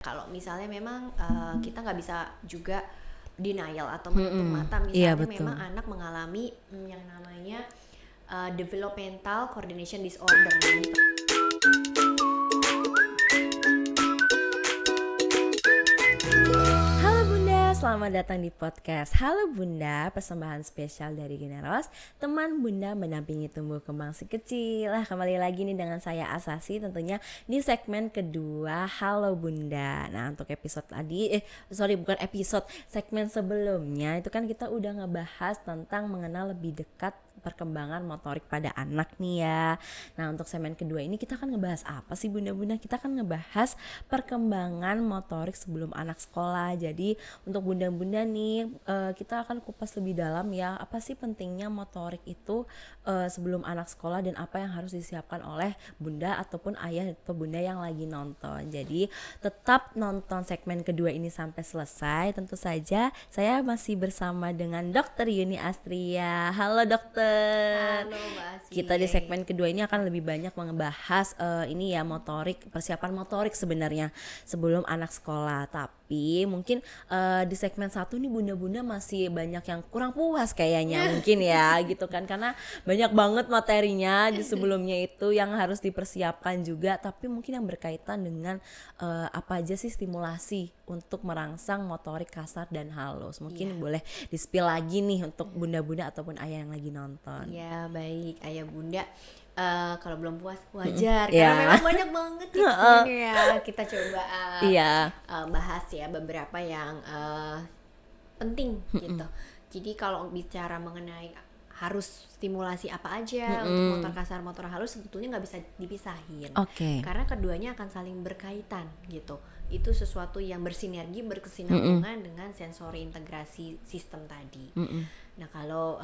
Kalau misalnya memang kita nggak bisa juga denial atau menutup mata, Iya, misalnya betul. memang anak mengalami yang namanya developmental coordination disorder. Halo Bunda, selamat datang di podcast Halo Bunda, persembahan spesial dari Generos, teman Bunda mendampingi tumbuh kembang si kecil. Kembali lagi nih dengan saya Asasi, tentunya di segmen kedua Halo Bunda. Nah, untuk episode tadi, segmen sebelumnya itu kan kita udah ngebahas tentang mengenal lebih dekat perkembangan motorik pada anak nih ya. Nah, untuk segmen kedua ini kita akan ngebahas apa sih Bunda-Bunda? Kita akan ngebahas perkembangan motorik sebelum anak sekolah. Jadi untuk Bunda-Bunda nih, kita akan kupas lebih dalam ya, apa sih pentingnya motorik itu sebelum anak sekolah dan apa yang harus disiapkan oleh Bunda ataupun ayah atau Bunda yang lagi nonton. Jadi tetap nonton segmen kedua ini sampai selesai. Tentu saja saya masih bersama dengan Dokter Yuni Astria. Halo dokter. Halo Mbak Asih. Kita di segmen kedua ini akan lebih banyak membahas ini ya, motorik, persiapan motorik sebenarnya sebelum anak sekolah. Tapi mungkin di segmen satu nih Bunda-Bunda masih banyak yang kurang puas kayaknya mungkin ya gitu kan, karena banyak banget materinya di sebelumnya itu yang harus dipersiapkan juga. Tapi mungkin yang berkaitan dengan apa aja sih stimulasi untuk merangsang motorik kasar dan halus. Mungkin boleh di-spill lagi nih untuk Bunda-Bunda ataupun ayah yang lagi nonton. Ya baik ayah bunda, kalau belum puas wajar karena memang banyak banget ya. Kita coba bahas ya beberapa yang penting gitu. Jadi kalau bicara mengenai harus stimulasi apa aja untuk motor kasar, motor halus, sebetulnya nggak bisa dipisahin. Karena keduanya akan saling berkaitan gitu. Itu sesuatu yang bersinergi, berkesinambungan dengan sensori integrasi sistem tadi. Nah kalau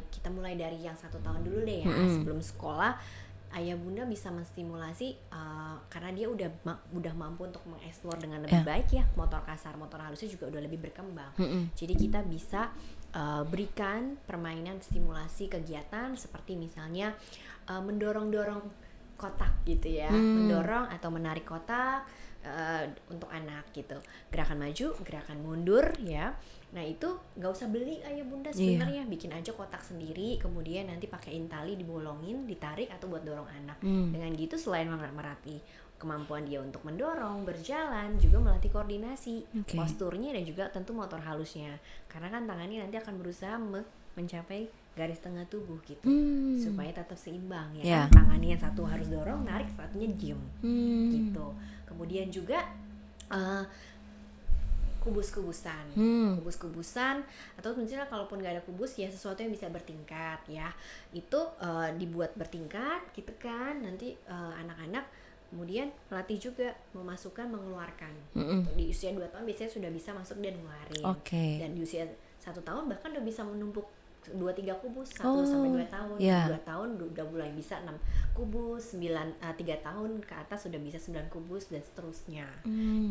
kita mulai dari yang 1 tahun dulu deh ya, sebelum sekolah, ayah bunda bisa menstimulasi karena dia udah mampu untuk mengeksplor dengan lebih baik ya, motor kasar, motor halusnya juga udah lebih berkembang. Jadi kita bisa berikan permainan stimulasi kegiatan seperti misalnya mendorong-dorong kotak gitu ya, mendorong atau menarik kotak untuk anak gitu, gerakan maju, gerakan mundur ya. Nah itu nggak usah beli ayah bunda sebenarnya, bikin aja kotak sendiri, kemudian nanti pakein tali, dibolongin, ditarik atau buat dorong anak. Dengan gitu selain melatih kemampuan dia untuk mendorong, berjalan, juga melatih koordinasi, posturnya dan juga tentu motor halusnya. Karena kan tangannya nanti akan berusaha mencapai garis tengah tubuh gitu, supaya tetap seimbang ya kan? Tangannya yang satu harus dorong, narik, satunya diem gitu. Kemudian juga kubus-kubusan atau misalnya kalaupun nggak ada kubus ya sesuatu yang bisa bertingkat ya, itu dibuat bertingkat gitu kan. Nanti anak-anak kemudian melatih juga memasukkan, mengeluarkan. Di usia 2 tahun biasanya sudah bisa masuk dan ngeluarin. Dan di usia 1 tahun bahkan udah bisa menumpuk 2-3 kubus, 1 sampai 2 tahun. 2 tahun udah mulai bisa 6 kubus, 3 tahun ke atas sudah bisa 9 kubus dan seterusnya.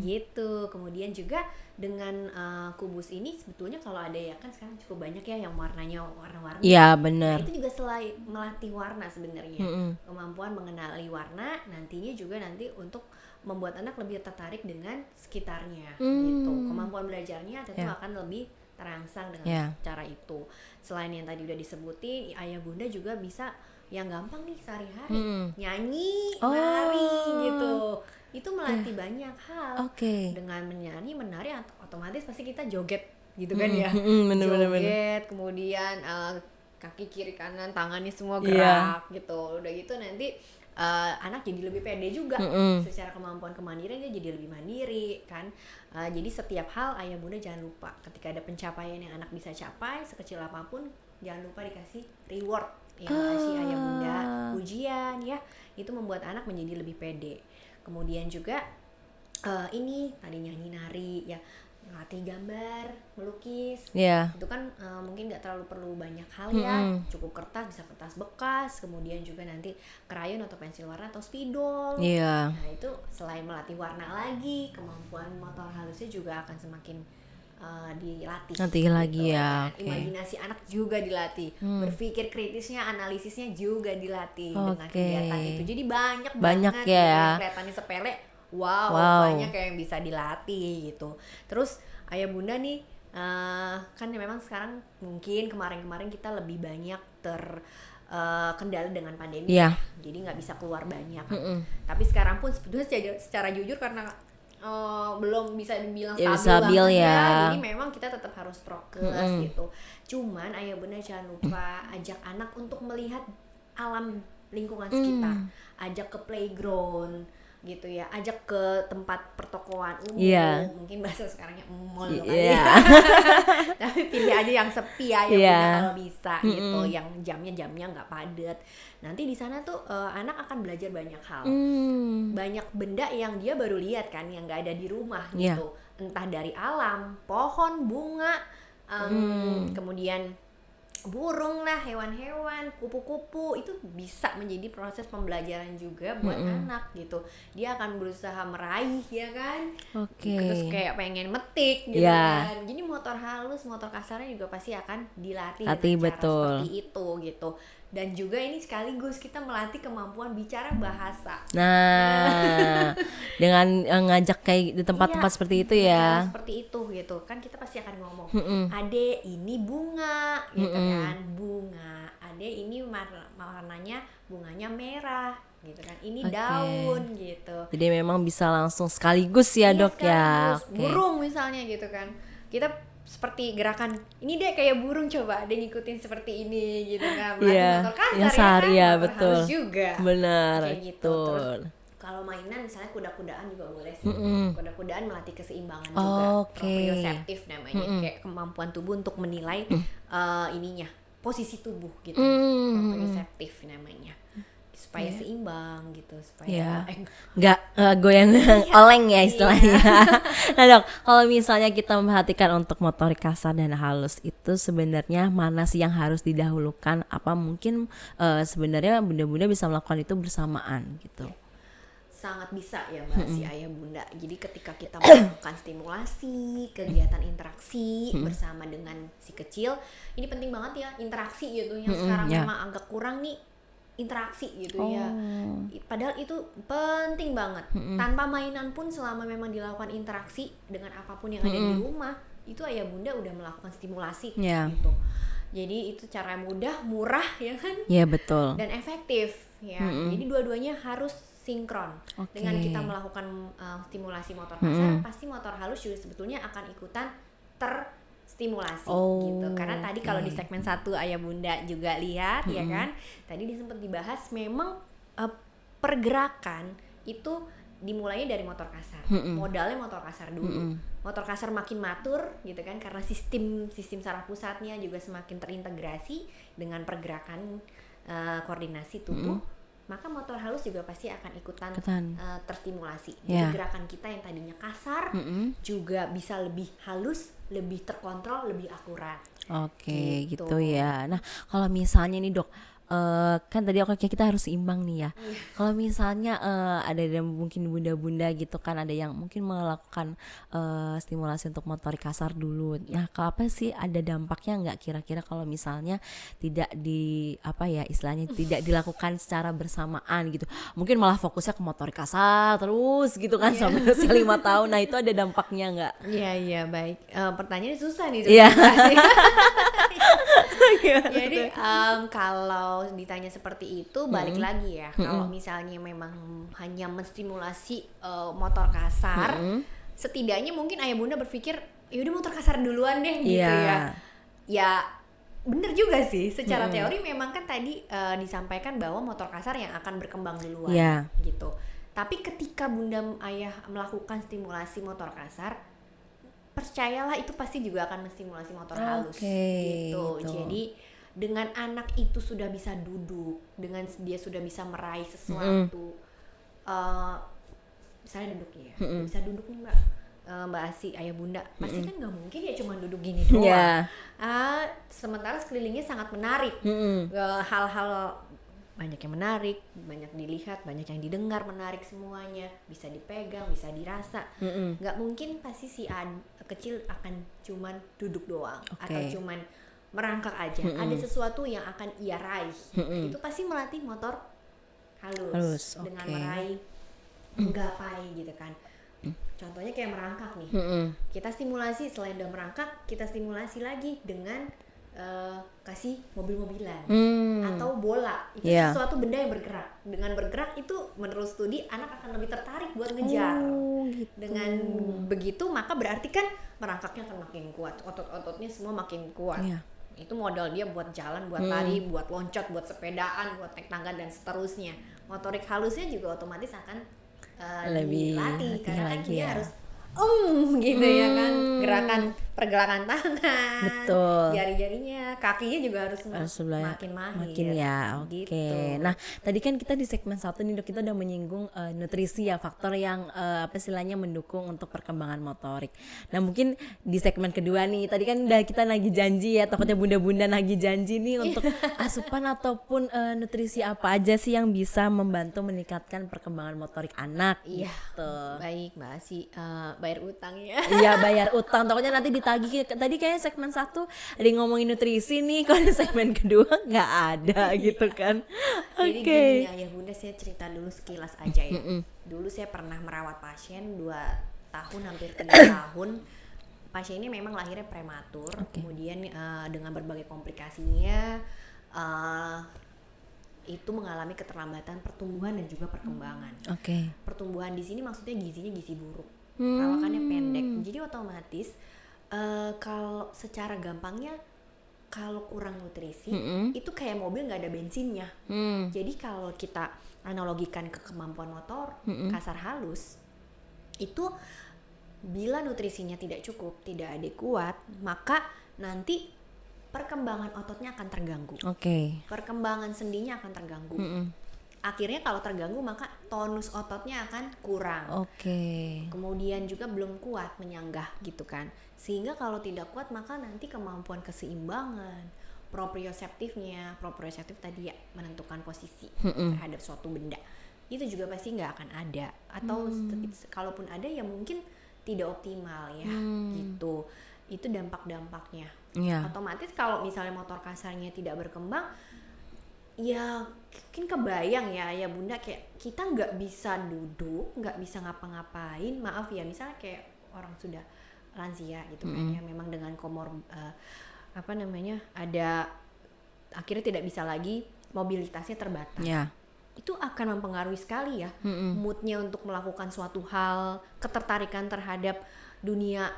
Gitu. Kemudian juga dengan kubus ini sebetulnya kalau ada ya kan sekarang cukup banyak ya yang warnanya warna-warni. Iya, benar. Nah, itu juga selain melatih warna sebenarnya. Kemampuan mengenali warna nantinya juga nanti untuk membuat anak lebih tertarik dengan sekitarnya gitu. Kemampuan belajarnya tentu akan lebih terangsang dengan cara itu. Selain yang tadi udah disebutin, ayah bunda juga bisa yang gampang nih sehari-hari, nyanyi, nari gitu. Itu melatih banyak hal. Dengan menyanyi, menari, otomatis pasti kita joget gitu kan ya. Joget, kemudian kaki kiri kanan, tangannya semua gerak gitu. Udah gitu nanti anak jadi lebih pede juga. Secara kemampuan kemandirian dia jadi lebih mandiri kan. Jadi setiap hal ayah bunda jangan lupa ketika ada pencapaian yang anak bisa capai sekecil apapun, jangan lupa dikasih reward yang kasih ayah bunda, pujian ya. Itu membuat anak menjadi lebih pede. Kemudian juga ini tadi nyanyi, nari ya, latih gambar, melukis. Itu kan mungkin nggak terlalu perlu banyak hal ya, cukup kertas, bisa kertas bekas, kemudian juga nanti krayon atau pensil warna atau spidol. Nah itu selain melatih warna lagi, kemampuan motor halusnya juga akan semakin dilatih. Nanti lagi ya. Imajinasi anak juga dilatih, berpikir kritisnya, analisisnya juga dilatih dengan kegiatan itu. Jadi banyak banget ya. Kelihatannya sepele, banyak yang bisa dilatih gitu. Terus ayah bunda nih kan memang sekarang mungkin kemarin-kemarin kita lebih banyak kendala dengan pandemi, jadi nggak bisa keluar banyak. Tapi sekarang pun sebetulnya secara jujur karena belum bisa dibilang stabil banget ya, jadi memang kita tetap harus prokes gitu. Cuman ayah bunda jangan lupa ajak anak untuk melihat alam lingkungan sekitar, ajak ke playground gitu ya, ajak ke tempat pertokoan umum, mungkin bahasa sekarangnya mall tapi pilih aja yang sepi ya kalau bisa gitu, yang jamnya nggak padat. Nanti di sana tuh anak akan belajar banyak hal, banyak benda yang dia baru lihat kan, yang nggak ada di rumah gitu, entah dari alam, pohon, bunga, kemudian burung lah, hewan-hewan, kupu-kupu, itu bisa menjadi proses pembelajaran juga buat anak gitu. Dia akan berusaha meraih ya kan, terus kayak pengen metik gitu kan. Jadi motor halus, motor kasarnya juga pasti akan dilatih dengan cara seperti itu gitu. Dan juga ini sekaligus kita melatih kemampuan bicara bahasa. Nah, dengan ngajak kayak di tempat-tempat seperti itu ya. Seperti itu gitu. Kan kita pasti akan ngomong, Ade ini bunga gitu kan, bunga. Ade ini warnanya bunganya merah gitu kan. Ini daun gitu. Jadi memang bisa langsung sekaligus ya, Dok ya. Burung misalnya gitu kan. Kita seperti gerakan ini deh kayak burung, coba ada ngikutin seperti ini gitu kan. Motor kasar ya kan, motor halus juga. Benar kayak gitu. Terus kalau mainan misalnya kuda-kudaan juga boleh sih. Kuda-kudaan melatih keseimbangan juga, proprioceptif namanya, kayak kemampuan tubuh untuk menilai ininya, posisi tubuh gitu. Proprioceptif namanya, supaya seimbang gitu, supaya nggak goyang oleng ya istilahnya. Nah Dok, kalau misalnya kita memperhatikan untuk motorik kasar dan halus itu sebenarnya mana sih yang harus didahulukan? Apa mungkin sebenarnya bunda-bunda bisa melakukan itu bersamaan gitu? Sangat bisa ya Mbak, si ayah bunda. Jadi ketika kita melakukan stimulasi, kegiatan interaksi bersama dengan si kecil, ini penting banget ya, interaksi gitu. Yang sekarang memang agak kurang nih, interaksi gitu ya. Padahal itu penting banget. Tanpa mainan pun, selama memang dilakukan interaksi dengan apapun yang ada di rumah, itu ayah bunda udah melakukan stimulasi gitu. Jadi itu cara mudah, murah ya kan? Iya betul. Dan efektif ya. Jadi dua-duanya harus sinkron. Dengan kita melakukan stimulasi motor kasar, pasti motor halus juga sebetulnya akan ikutan terstimulasi gitu. Karena tadi kalau di segmen 1 ayah bunda juga lihat ya kan, tadi sempat dibahas memang pergerakan itu dimulainya dari motor kasar. Modalnya motor kasar dulu. Motor kasar makin matur gitu kan, karena sistem saraf pusatnya juga semakin terintegrasi dengan pergerakan koordinasi tubuh. Maka motor halus juga pasti akan ikutan terstimulasi. Jadi gerakan kita yang tadinya kasar juga bisa lebih halus, lebih terkontrol, lebih akurat. Oke, gitu ya. Nah, kalau misalnya nih Dok, kan tadi kita harus seimbang nih ya. Kalau misalnya ada mungkin bunda-bunda gitu kan, ada yang mungkin melakukan stimulasi untuk motorik kasar dulu. Nah, kalau apa sih ada dampaknya nggak kira-kira kalau misalnya tidak istilahnya tidak dilakukan secara bersamaan gitu? Mungkin malah fokusnya ke motorik kasar terus gitu kan sampai usia 5 tahun. Nah, itu ada dampaknya nggak? Iya, baik. Pertanyaannya susah nih. Jadi kalau ditanya seperti itu, balik lagi ya, kalau misalnya memang hanya menstimulasi motor kasar, setidaknya mungkin ayah bunda berpikir yaudah motor kasar duluan deh gitu ya bener juga sih, secara teori memang kan tadi disampaikan bahwa motor kasar yang akan berkembang duluan gitu. Tapi ketika bunda ayah melakukan stimulasi motor kasar, percayalah itu pasti juga akan menstimulasi motor halus gitu. Jadi dengan anak itu sudah bisa duduk, dengan dia sudah bisa meraih sesuatu, misalnya duduk ya, bisa duduk nih Mbak Asi, ayah bunda, pasti kan nggak mungkin ya cuma duduk gini doang. Sementara sekelilingnya sangat menarik, hal-hal banyak yang menarik, banyak dilihat, banyak yang didengar, menarik semuanya, bisa dipegang, bisa dirasa. Nggak mungkin pasti si kecil akan cuman duduk doang atau cuman merangkak aja. Ada sesuatu yang akan ia raih. Itu pasti melatih motor halus. Dengan meraih menggapai gitu kan. Contohnya kayak merangkak nih. Kita stimulasi, selain udah merangkak, kita stimulasi lagi dengan kasih mobil-mobilan atau bola. Itu sesuatu benda yang bergerak. Dengan bergerak itu menurut studi anak akan lebih tertarik buat ngejar. Gitu. Dengan begitu maka berarti kan merangkaknya akan makin kuat, otot-ototnya semua makin kuat. Itu modal dia buat jalan, buat lari, buat loncat, buat sepedaan, buat naik tangga dan seterusnya. Motorik halusnya juga otomatis akan lebih dilatih karena kan dia harus gitu ya kan, pergerakan tangan, betul, jari-jarinya, kakinya juga harus makin mahir ya. Oke. Gitu. Nah tadi kan kita di segmen 1 nih Dok, kita udah menyinggung nutrisi ya, faktor yang apa istilahnya mendukung untuk perkembangan motorik. Nah mungkin di segmen kedua nih, tadi kan udah kita lagi janji ya, takutnya bunda-bunda lagi janji nih untuk asupan ataupun nutrisi apa aja sih yang bisa membantu meningkatkan perkembangan motorik anak. Gitu. Baik Mbak Asi, bayar utang ya. Iya bayar utang, takutnya nanti ditagih. Tadi kayaknya segmen 1 ada yang ngomongin nutrisi nih, kalau di segmen kedua nggak ada gitu kan. Jadi gini ya bunda, saya cerita dulu sekilas aja ya. Dulu saya pernah merawat pasien 2 tahun hampir 3 tahun. Pasien ini memang lahirnya prematur, kemudian dengan berbagai komplikasinya itu mengalami keterlambatan pertumbuhan dan juga perkembangan. Pertumbuhan di sini maksudnya gizinya gizi buruk. Perawakannya pendek, jadi otomatis kalau secara gampangnya kalau kurang nutrisi itu kayak mobil nggak ada bensinnya. Jadi kalau kita analogikan ke kemampuan motor kasar halus itu, bila nutrisinya tidak cukup, tidak adekuat, maka nanti perkembangan ototnya akan terganggu. Perkembangan sendinya akan terganggu. Akhirnya kalau terganggu maka tonus ototnya akan kurang. Kemudian juga belum kuat menyanggah gitu kan. Sehingga kalau tidak kuat maka nanti kemampuan keseimbangan, proprioseptif tadi ya, menentukan posisi terhadap suatu benda, itu juga pasti nggak akan ada. Atau kalaupun ada ya mungkin tidak optimal ya gitu. Itu dampak-dampaknya. Otomatis kalau misalnya motor kasarnya tidak berkembang, ya mungkin kebayang ya bunda, kayak kita nggak bisa duduk, nggak bisa ngapa-ngapain, maaf ya, misalnya kayak orang sudah lansia gitu kan ya, memang dengan ada akhirnya tidak bisa lagi, mobilitasnya terbatas. Itu akan mempengaruhi sekali ya moodnya untuk melakukan suatu hal, ketertarikan terhadap dunia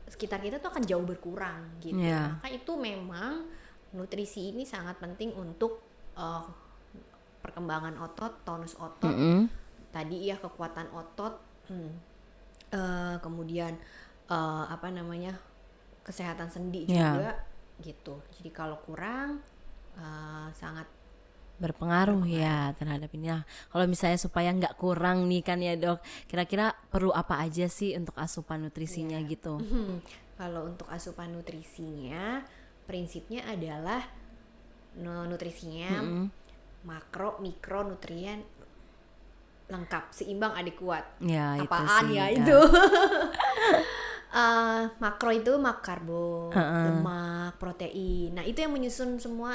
sekitar kita tuh akan jauh berkurang gitu. Maka itu memang nutrisi ini sangat penting untuk perkembangan otot, tonus otot, tadi ya kekuatan otot, kemudian kesehatan sendi juga gitu. Jadi kalau kurang sangat berpengaruh ya terhadap ini. Nah, kalau misalnya supaya nggak kurang nih kan ya Dok, kira-kira perlu apa aja sih untuk asupan nutrisinya gitu? Kalau untuk asupan nutrisinya, prinsipnya adalah nutrisinya makro, mikro, nutrien lengkap, seimbang, adekuat. Apaan itu ya itu? Makro itu karbo, lemak, protein. Nah itu yang menyusun semua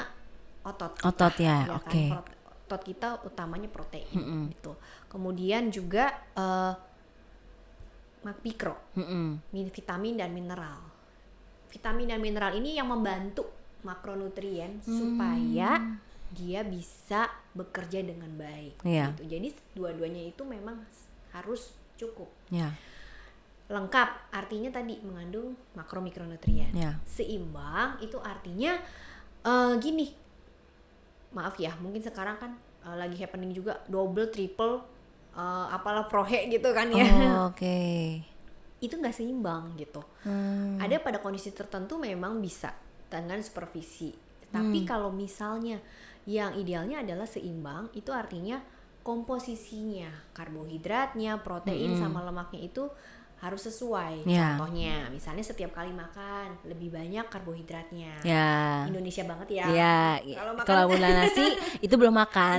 otot ya. Kan? Otot kita utamanya protein gitu. Kemudian juga mikro, vitamin dan mineral. Vitamin dan mineral ini yang membantu makronutrien supaya dia bisa bekerja dengan baik gitu. Jadi dua-duanya itu memang harus cukup. Lengkap artinya tadi mengandung makro mikronutrien. Seimbang itu artinya gini, maaf ya, mungkin sekarang kan lagi happening juga double, triple, apalah prohe gitu kan ya. Itu nggak seimbang gitu. Ada pada kondisi tertentu memang bisa dengan supervisi. Tapi kalau misalnya yang idealnya adalah seimbang, itu artinya komposisinya, karbohidratnya, protein sama lemaknya itu harus sesuai. Contohnya, misalnya setiap kali makan lebih banyak karbohidratnya. Indonesia banget ya. Kalau bunda nasi itu belum makan.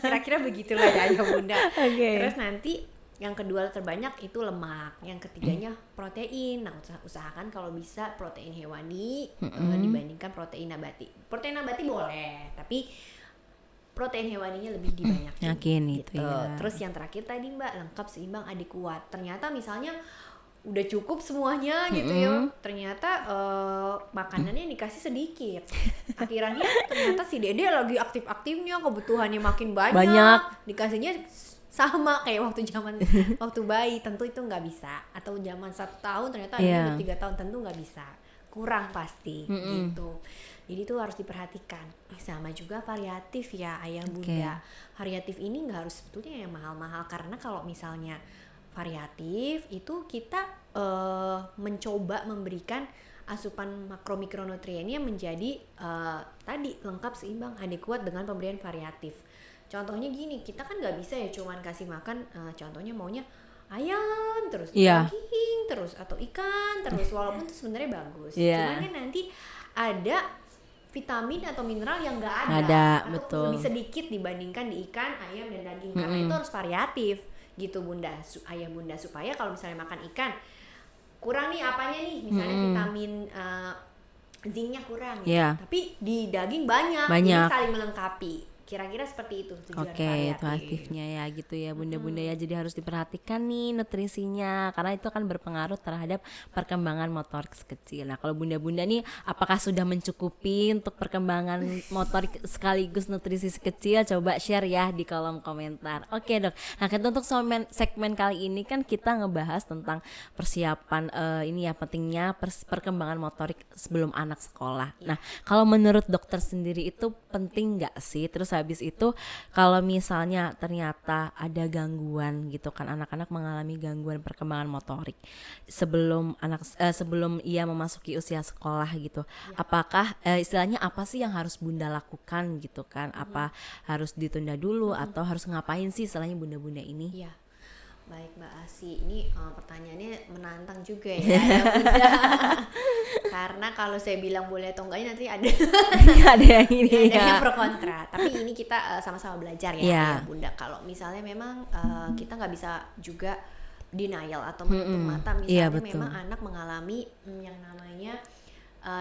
Kira-kira begitulah ya bunda. Terus nanti yang kedua terbanyak itu lemak, yang ketiganya protein. Nah usahakan kalau bisa protein hewani dibandingkan protein nabati. Protein nabati boleh, tapi protein hewaninya lebih dibanyakin. Yakin gitu. itu ya. Terus yang terakhir tadi Mbak, lengkap, seimbang, adik kuat. Ternyata misalnya udah cukup semuanya gitu ya, ternyata makanannya dikasih sedikit. Akhirnya ternyata si Dede lagi aktif-aktifnya, kebutuhannya makin banyak. Dikasihnya sama kayak waktu bayi, tentu itu nggak bisa. Atau zaman 1 tahun ternyata ada 3 tahun, tentu nggak bisa, kurang pasti gitu. Jadi itu harus diperhatikan. Sama juga variatif ya ayah bunda. Variatif ini nggak harus sebetulnya yang mahal-mahal, karena kalau misalnya variatif itu kita mencoba memberikan asupan makro mikronutriennya menjadi tadi lengkap, seimbang, adik kuat dengan pemberian variatif. Contohnya gini, kita kan nggak bisa ya cuman kasih makan contohnya maunya ayam terus, daging terus, atau ikan terus, walaupun itu sebenarnya bagus. Cuman kan nanti ada vitamin atau mineral yang nggak ada atau betul. lebih sedikit dibandingkan di ikan, ayam, dan daging. Karena itu harus variatif gitu bunda, ayah bunda, supaya kalau misalnya makan ikan kurang nih apanya nih, misalnya vitamin zincnya kurang ya, tapi di daging banyak. Jadi saling melengkapi. Kira-kira seperti itu tujuan variatifnya ya gitu ya bunda-bunda ya. Jadi harus diperhatikan nih nutrisinya, karena itu akan berpengaruh terhadap perkembangan motorik kecil. Nah kalau bunda-bunda nih apakah sudah mencukupi untuk perkembangan motorik sekaligus nutrisi kecil? Coba share ya di kolom komentar. Oke dok, nah kita untuk segmen kali ini kan kita ngebahas tentang persiapan ini ya, pentingnya perkembangan motorik sebelum anak sekolah. Nah kalau menurut dokter sendiri itu penting nggak sih? Terus habis itu kalau misalnya ternyata ada gangguan gitu kan, anak-anak mengalami gangguan perkembangan motorik sebelum ia memasuki usia sekolah gitu, apakah istilahnya apa sih yang harus bunda lakukan gitu kan? Apa harus ditunda dulu atau harus ngapain sih istilahnya bunda-bunda ini? Iya. Baik Mbak Asi, ini pertanyaannya menantang juga ya, karena kalau saya bilang boleh atau enggaknya nanti ada yang ini ada yang pro kontra. Tapi ini kita sama-sama belajar ya bunda. Kalau misalnya memang kita nggak bisa juga denial atau menutup mata, misalnya memang anak mengalami yang namanya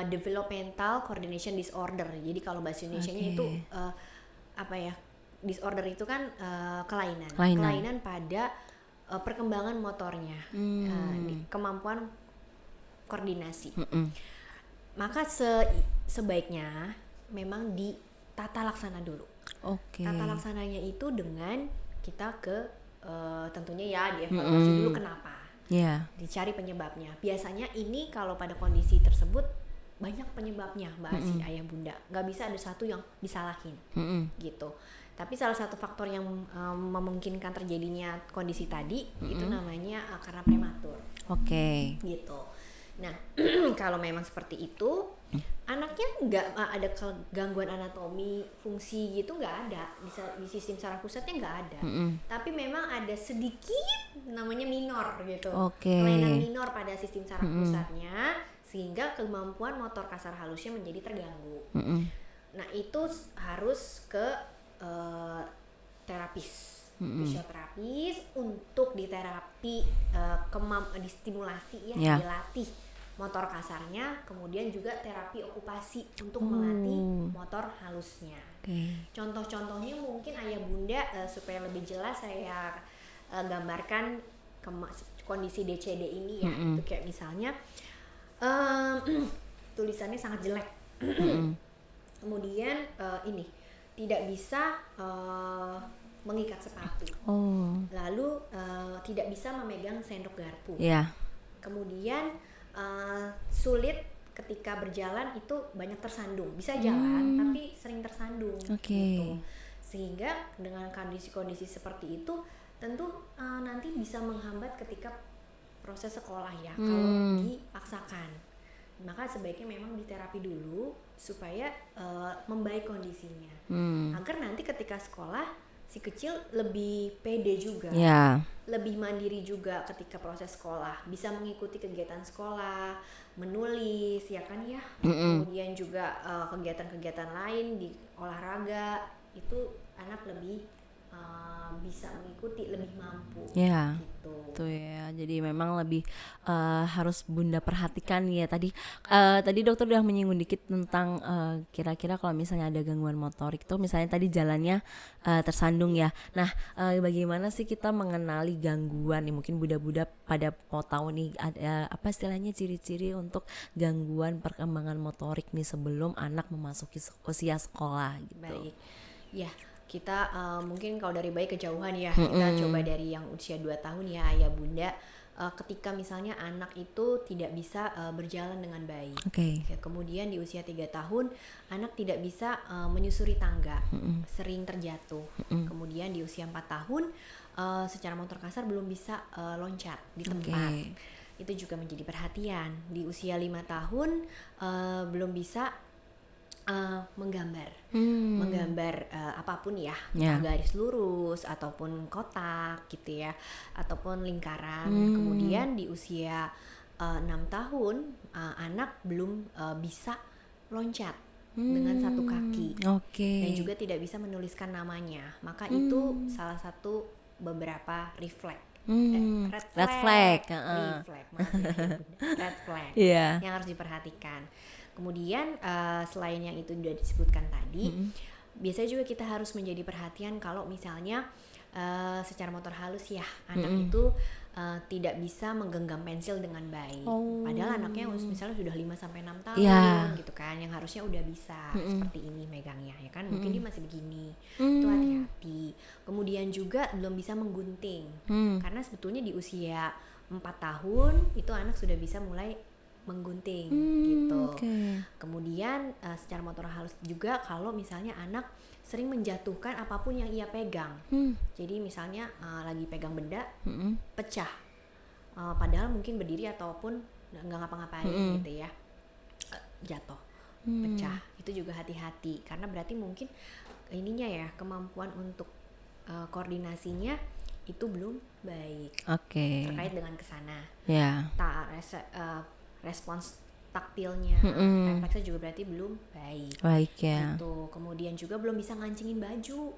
developmental coordination disorder. Jadi kalau bahasa Indonesianya itu apa ya? Disorder itu kan kelainan pada perkembangan motornya, kemampuan koordinasi. Maka sebaiknya memang ditata laksana dulu. Tata laksananya itu dengan kita ke tentunya ya dievaluasi dulu kenapa, dicari penyebabnya. Biasanya ini kalau pada kondisi tersebut banyak penyebabnya Mbak Asi, ayah bunda, nggak bisa ada satu yang disalahin gitu. Tapi salah satu faktor yang memungkinkan terjadinya kondisi tadi itu namanya karena prematur. Gitu. Nah, kalau memang seperti itu, anaknya nggak ada gangguan anatomi, fungsi gitu nggak ada, di sistem saraf pusatnya nggak ada. Tapi memang ada sedikit namanya minor gitu, kelainan minor pada sistem saraf pusatnya, sehingga kemampuan motor kasar halusnya menjadi terganggu. Nah itu harus ke terapis, fisioterapis untuk diterapi, distimulasi dilatih motor kasarnya, kemudian juga terapi okupasi untuk melatih motor halusnya. Contoh-contohnya mungkin ayah bunda supaya lebih jelas saya gambarkan kondisi DCD ini ya. Itu kayak misalnya tulisannya sangat jelek, kemudian ini tidak bisa mengikat sepatu, lalu tidak bisa memegang sendok garpu, kemudian sulit ketika berjalan, itu banyak tersandung, bisa jalan tapi sering tersandung gitu. Sehingga dengan kondisi-kondisi seperti itu tentu nanti bisa menghambat ketika proses sekolah ya, kalau dipaksakan. Maka sebaiknya memang diterapi dulu supaya membaik kondisinya, agar nanti ketika sekolah si kecil lebih pede juga, lebih mandiri juga ketika proses sekolah, bisa mengikuti kegiatan sekolah, menulis ya kan ya, kemudian juga kegiatan-kegiatan lain di olahraga, itu anak lebih bisa mengikuti, lebih mampu. Ya. Gitu. Tuh ya, jadi memang lebih harus Bunda perhatikan ya. Tadi dokter udah menyinggung dikit tentang kira-kira kalau misalnya ada gangguan motorik tuh, misalnya tadi jalannya tersandung ya. Nah, bagaimana sih kita mengenali gangguan nih? Mungkin Bunda-Bunda pada mau tahu nih ada apa istilahnya ciri-ciri untuk gangguan perkembangan motorik nih sebelum anak memasuki usia sekolah gitu. Baik, ya. Kita mungkin kalau dari bayi kejauhan ya, kita coba dari yang usia 2 tahun ya ayah bunda. Ketika misalnya anak itu tidak bisa berjalan dengan baik. Ya, kemudian di usia 3 tahun anak tidak bisa menyusuri tangga, sering terjatuh. Kemudian di usia 4 tahun secara motor kasar belum bisa loncat di tempat. Itu juga menjadi perhatian. Di usia 5 tahun belum bisa menggambar apapun ya, garis lurus ataupun kotak gitu ya, ataupun lingkaran. Kemudian di usia 6 tahun anak belum bisa loncat dengan satu kaki, dan juga tidak bisa menuliskan namanya. Maka itu salah satu beberapa refleks. Red flag yang harus diperhatikan. Kemudian selain yang itu sudah disebutkan tadi, biasanya juga kita harus menjadi perhatian kalau misalnya secara motor halus ya anak itu tidak bisa menggenggam pensil dengan baik. Padahal anaknya misalnya sudah 5-6 tahun gitu kan, yang harusnya udah bisa seperti ini megangnya ya kan, mungkin dia masih begini. Itu hati-hati. Kemudian juga belum bisa menggunting. Karena sebetulnya di usia 4 tahun itu anak sudah bisa mulai menggunting gitu. Kemudian secara motor halus juga kalau misalnya anak sering menjatuhkan apapun yang ia pegang. Jadi misalnya lagi pegang benda pecah, padahal mungkin berdiri ataupun nggak ngapa-ngapain gitu ya, jatuh, pecah. Itu juga hati-hati karena berarti mungkin ininya ya, kemampuan untuk koordinasinya itu belum baik. Terkait dengan kesana. Respons taktilnya, refleksnya juga berarti belum baik ya. Gitu. Kemudian juga belum bisa ngancingin baju,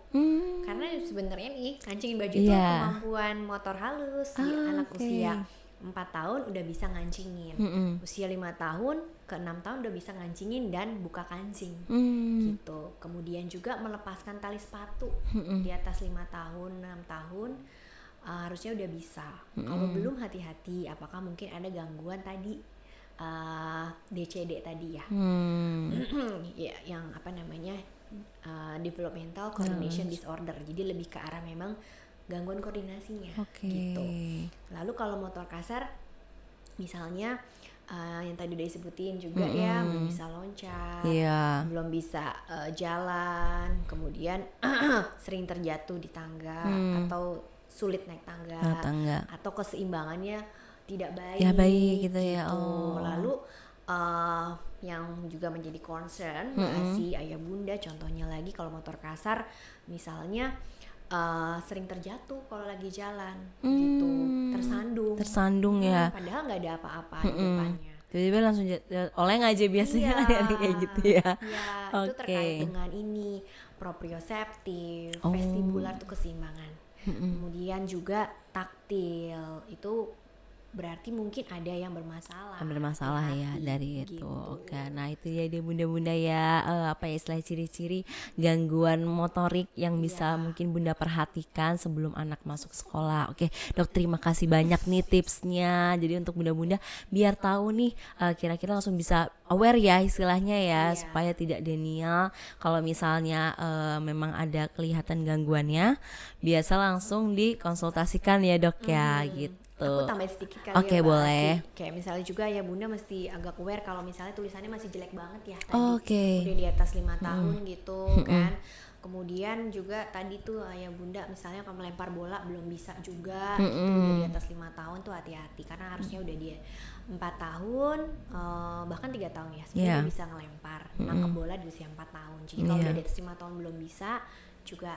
karena sebenarnya nih ngancingin baju itu kemampuan motor halus di anak usia 4 tahun udah bisa ngancingin, usia 5 tahun ke 6 tahun udah bisa ngancingin dan buka kancing gitu. Kemudian juga melepaskan tali sepatu di atas 5 tahun 6 tahun harusnya udah bisa. Kalau belum, hati-hati apakah mungkin ada gangguan tadi DCD tadi ya, ya yang apa namanya developmental coordination disorder. Jadi lebih ke arah memang gangguan koordinasinya gitu. Lalu kalau motor kasar misalnya yang tadi udah disebutin juga ya, belum bisa loncat, belum bisa jalan, kemudian sering terjatuh di tangga atau sulit naik tangga. Atau keseimbangannya tidak baik gitu ya. Lalu yang juga menjadi concern si ayah bunda, contohnya lagi kalau motor kasar misalnya sering terjatuh kalau lagi jalan gitu, tersandung ya, padahal nggak ada apa-apa di depannya, tiba-tiba langsung oleng aja biasanya. Kayak gitu ya. Itu terkait dengan ini proprioseptif, vestibular tuh keseimbangan. Kemudian juga taktil itu berarti mungkin ada yang bermasalah ya dari itu. Nah itu ya dia bunda-bunda ya, apa ya istilah ciri-ciri gangguan motorik yang bisa mungkin bunda perhatikan sebelum anak masuk sekolah. Dok, terima kasih banyak nih tipsnya. Jadi untuk bunda-bunda biar tahu nih kira-kira langsung bisa aware ya istilahnya ya, supaya tidak denial kalau misalnya memang ada kelihatan gangguannya, biasa langsung dikonsultasikan ya dok ya gitu. Aku tambahin sedikit kali ya, boleh. Kayak misalnya juga ya bunda mesti agak aware kalau misalnya tulisannya masih jelek banget ya tadi, udah di atas 5 tahun gitu kan. Kemudian juga tadi tuh ayah bunda misalnya kalau melempar bola belum bisa juga, gitu, udah di atas 5 tahun tuh hati-hati karena harusnya udah di 4 tahun bahkan 3 tahun ya sebenarnya bisa ngelempar, nangkep bola di usia 4 tahun. Jadi kalau udah di atas 5 tahun belum bisa juga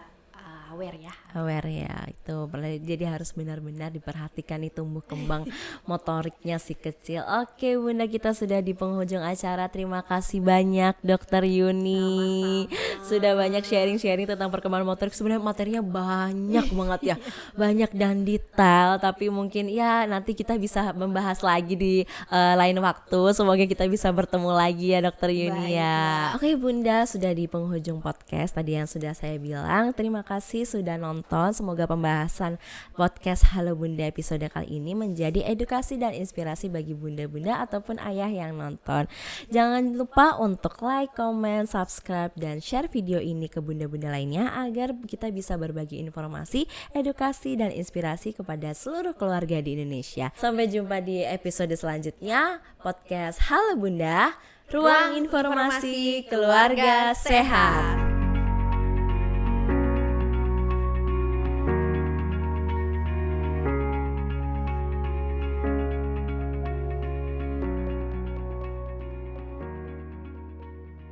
aware ya. Aware ya, itu jadi harus benar-benar diperhatikan nih tumbuh kembang motoriknya si kecil. Oke Bunda, kita sudah di penghujung acara. Terima kasih banyak Dokter Yuni. Sama-sama. Sudah banyak sharing-sharing tentang perkembangan motorik. Sebenarnya materinya banyak banget ya, banyak dan detail. Tapi mungkin ya nanti kita bisa membahas lagi di lain waktu. Semoga kita bisa bertemu lagi ya Dokter Yuni ya. Oke Bunda, sudah di penghujung podcast tadi yang sudah saya bilang. Terima kasih sudah nonton. Semoga pembahasan podcast Halo Bunda episode kali ini menjadi edukasi dan inspirasi bagi bunda-bunda ataupun ayah yang nonton. Jangan lupa untuk like, comment, subscribe, dan share video ini ke bunda-bunda lainnya agar kita bisa berbagi informasi, edukasi, dan inspirasi kepada seluruh keluarga di Indonesia. Sampai jumpa di episode selanjutnya podcast Halo Bunda, ruang informasi keluarga sehat.